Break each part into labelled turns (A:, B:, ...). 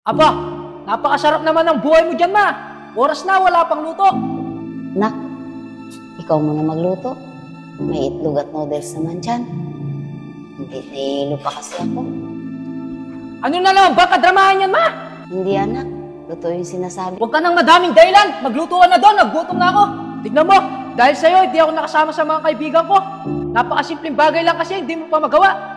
A: Aba, napakasarap naman ng buhay mo dyan, ma. Oras na, wala pang luto.
B: Nak, ikaw muna magluto. May itlog at noodles naman dyan. Hindi nahihilo pa kasi ako.
A: Ano na naman ba kadramahan yan, ma?
B: Hindi anak, totoo yung sinasabi.
A: Huwag ka nang madaming dahilan. Magluto ka na doon, nagutom na ako. Tignan mo, dahil sa'yo, hindi ako nakasama sa mga kaibigan ko. Napakasimpleng bagay lang kasi, hindi mo pa magawa.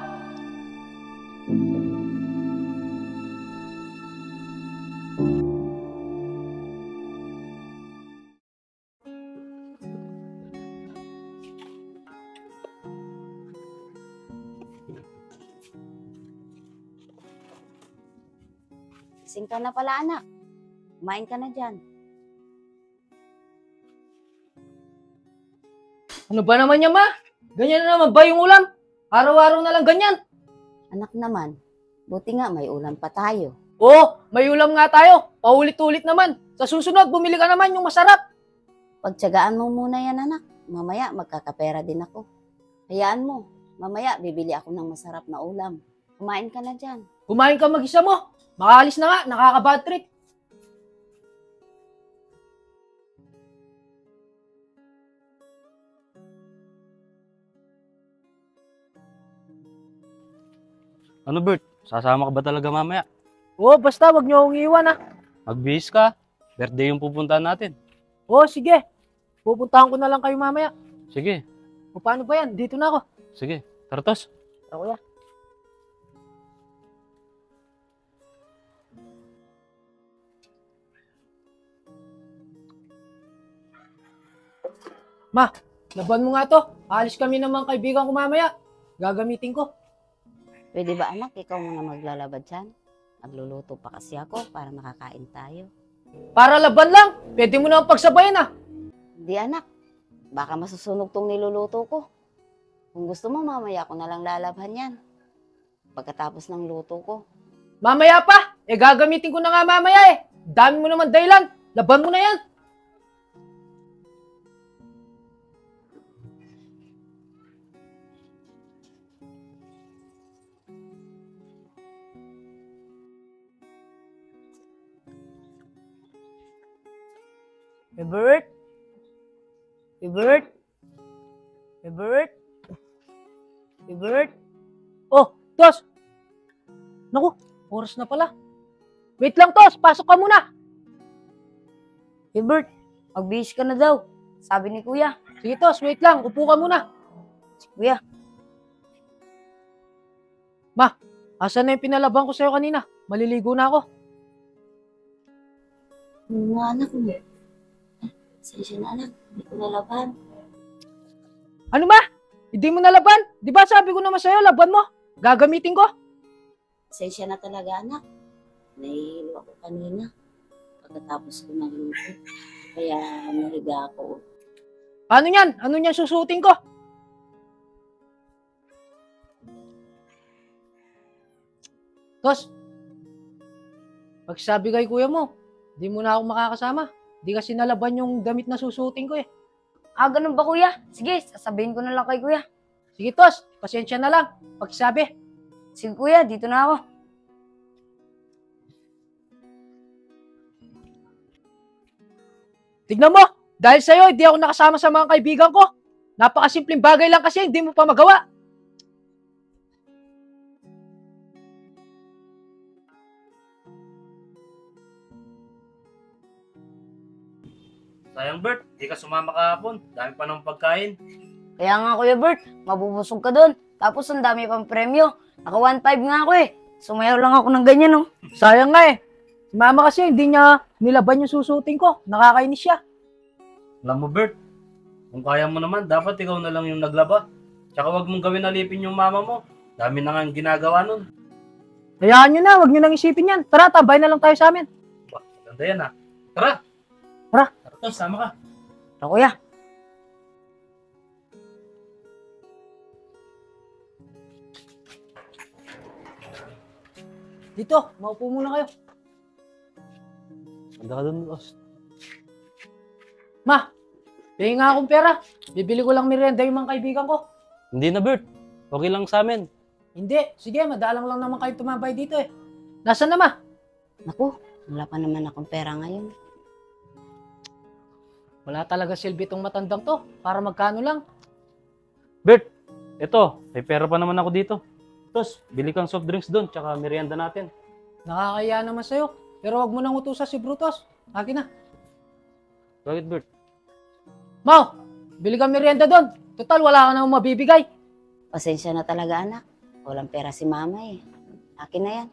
B: Gising ka na pala anak. Kumain ka na dyan.
A: Ano ba naman yan, ma? Ganyan na naman ba yung ulam? Araw-araw na lang ganyan.
B: Anak naman, buti nga may ulam pa tayo.
A: Oo, may ulam nga tayo. Paulit-ulit naman. Sa susunod, bumili ka naman yung masarap.
B: Pagtiyagaan mo muna yan anak. Mamaya magkakapera din ako. Hayaan mo, mamaya bibili ako ng masarap na ulam. Kumain ka na dyan.
A: Kumain ka mag-isa mo. Makaalis na nga, nakaka-bad trip.
C: Ano Bert, sasama ka ba talaga mamaya?
A: Oo, basta wag niyo akong iwan, ha.
C: Magbihis ka, birthday yung pupuntahan natin.
A: Oo, sige. Pupuntahan ko na lang kayo mamaya.
C: Sige,
A: O paano ba yan? Dito na ako.
C: sige, Tartos.
A: Tara, kuya. Ma, laban mo nga to. Alis kami ng mga kaibigan ko mamaya. Gagamitin ko.
B: Pwede ba anak, ikaw muna maglalabad dyan? Nagluluto pa kasi ako para makakain tayo.
A: Para laban lang. Pwede mo na akong pagsabayan, ha.
B: Hindi anak, baka masusunog tong niluluto ko. Kung gusto mo, mamaya ko na lang lalabhan yan. Pagkatapos ng luto ko.
A: Mamaya pa. Gagamitin ko na nga mamaya, eh. Dami mo naman dahilan. Laban mo na yan. Ebert? Ebert? Ebert? Ebert? Oh, Tos! Naku, oras na pala. Wait lang, Tos! Pasok ka muna!
B: Ebert, magbihis ka na daw. Sabi ni kuya.
A: Sige, Tos, wait lang. Upo ka muna.
B: Kuya,
A: Asan na yung pinalaban ko sa'yo kanina? Maliligo na ako.
B: mga anak mo. Sensya na anak, hindi ko nalaban.
A: Ano ba? Hindi mo nalaban? Di ba sabi ko naman sa'yo, laban mo? Gagamitin ko.
B: Sensya na talaga anak. Nahihilo ako kanina. Pagkatapos ko nagluto. Kaya nahiga ako.
A: Paano yan? Ano yan susutin ko? Tos, pagsabi kay kuya mo, di mo na ako makakasama. Di kasi nalaban yung damit na susutin ko, eh.
B: Ah, ganun ba kuya? Sige, sasabihin ko na lang kay kuya.
A: Sige, Tos, pasensya na lang. Pagsabi.
B: Sige kuya, dito na ako.
A: Tignan mo, dahil sa'yo, hindi ako nakasama sa mga kaibigan ko. Napakasimpleng bagay lang kasi, hindi mo pa magawa.
C: Sayang Bert, di ka sumama kahapon. Dami pa ng pagkain.
B: Kaya nga kuya Bert, mabubusog ka doon. Tapos ang dami pang premyo. Naka 1.5 nga ako eh. Sumayaw lang ako ng ganyan oh.
A: Sayang nga eh. Si mama kasi, hindi niya nilaban yung susutin ko. Nakakainis siya.
C: Alam mo Bert, kung kaya mo naman, dapat ikaw na lang yung naglaba. Tsaka wag mong gawin alipin yung mama mo. Dami na nga ang ginagawa nun.
A: Hayaan nyo na, huwag nyo nang isipin yan. Tara, tambay na lang tayo sa amin.
C: Bah, maganda yan ha. Tara!
A: Tara.
C: Tartos, sama ka.
B: Tara kuya.
A: Dito, maupo muna kayo.
C: Ganda ka dun, Tos.
A: Ma, pingin nga akong pera. Bibili ko lang merienda yung mga kaibigan ko.
C: Hindi na Bert, okay lang sa amin.
A: Hindi, sige, madalang lang naman kayo tumambay dito eh. Nasaan na, ma?
B: Naku, wala pa naman akong pera ngayon.
A: Wala talaga silbi tong matandang to. Para magkano lang.
C: Bert, eto, may pera pa naman ako dito. Tapos, bili kang soft drinks doon, tsaka merienda natin.
A: Nakakaya naman sa'yo. Pero wag mo nang utusan si Brutus. Akin na.
C: Bakit, Bert?
A: Mau, bili kang merienda doon. Total, wala ka nang mabibigay.
B: Pasensya na talaga, anak. Walang pera si mama eh. Akin na yan.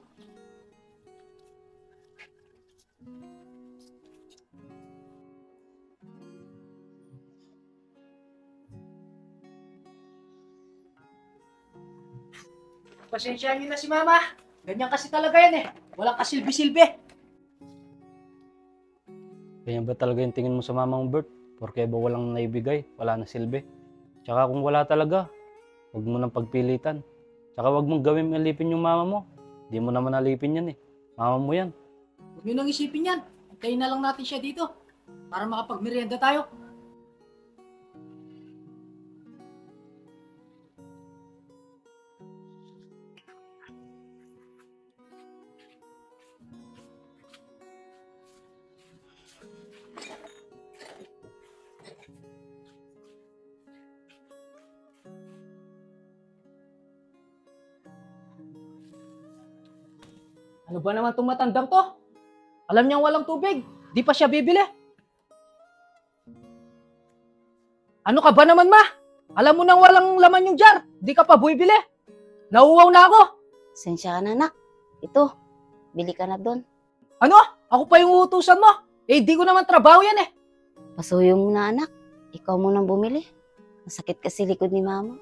A: Pasensya niyo na si Mama. Ganyan kasi talaga yan eh. Walang kasilbi-silbi.
C: Ganyan ba talaga yung tingin mo sa mama mo, Bert? Porque ba walang naibigay, wala na silbi. Tsaka kung wala talaga, huwag mo nang pagpilitan. Tsaka huwag mong gawin alipin yung mama mo. Di mo naman alipin yan eh. Mama mo yan.
A: Huwag niyo nang isipin yan. Antayin na lang natin siya dito. Para makapagmerienda tayo. Ano ba naman itong matandang to? Alam niyang walang tubig. Di pa siya bibili. Ano ka ba naman, Ma? Alam mo nang walang laman yung jar. Di ka pa bibili. Nauuwaw na ako.
B: Pasensya ka na, anak. Ito, bili ka na doon.
A: Ano? Ako pa yung uutusan mo. Eh, di ko naman trabaho yan eh.
B: Pasuyo mo na, anak. Ikaw mo nang bumili. Masakit kasi likod ni mama.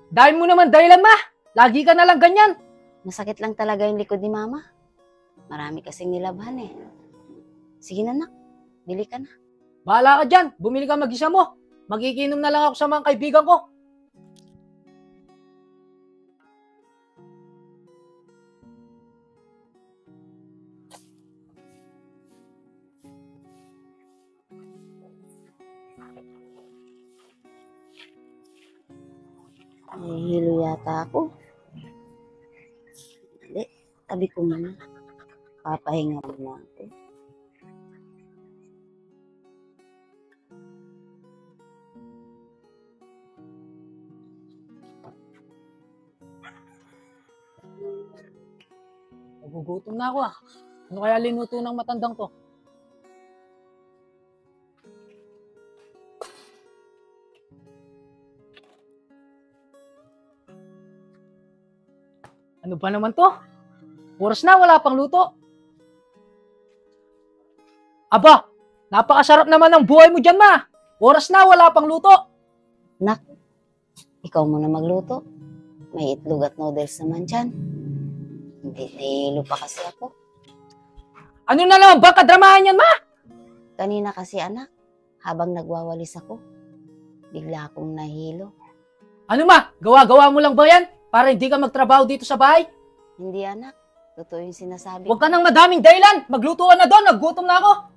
A: Dahil mo naman dahilan, Ma. Lagi ka na lang ganyan.
B: Masakit lang talaga yung likod ni mama. Marami kasing nilabhan eh. Sige na, anak. Bili ka na.
A: Bahala ka dyan. Bumili ka mag-isa mo. Magiginom na lang ako sa mga kaibigan ko.
B: Nahihilo yata ako. Hindi, tabi ko muna. Papahinga muna ako.
A: Nagugutom na ako ah. Ano kaya linuto ng matandang to? Ano ba naman to? Oras na, wala pang luto. Aba, napakasarap naman ng buhay mo dyan, Ma. Oras na, wala pang luto.
B: Nak, ikaw muna magluto. May itlog at noodles naman dyan. Hindi, nahihilo pa kasi ako.
A: Ano na naman ba kadramahan yan, Ma?
B: Kanina kasi anak, habang nagwawalis ako, bigla akong nahilo.
A: Ano, Ma? Gawa-gawa mo lang ba yan? Para hindi ka magtrabaho dito sa bahay?
B: Hindi anak, totoo yung sinasabi
A: Huwag ka nang madaming dahilan. Magluto ka na doon, naggutom na ako.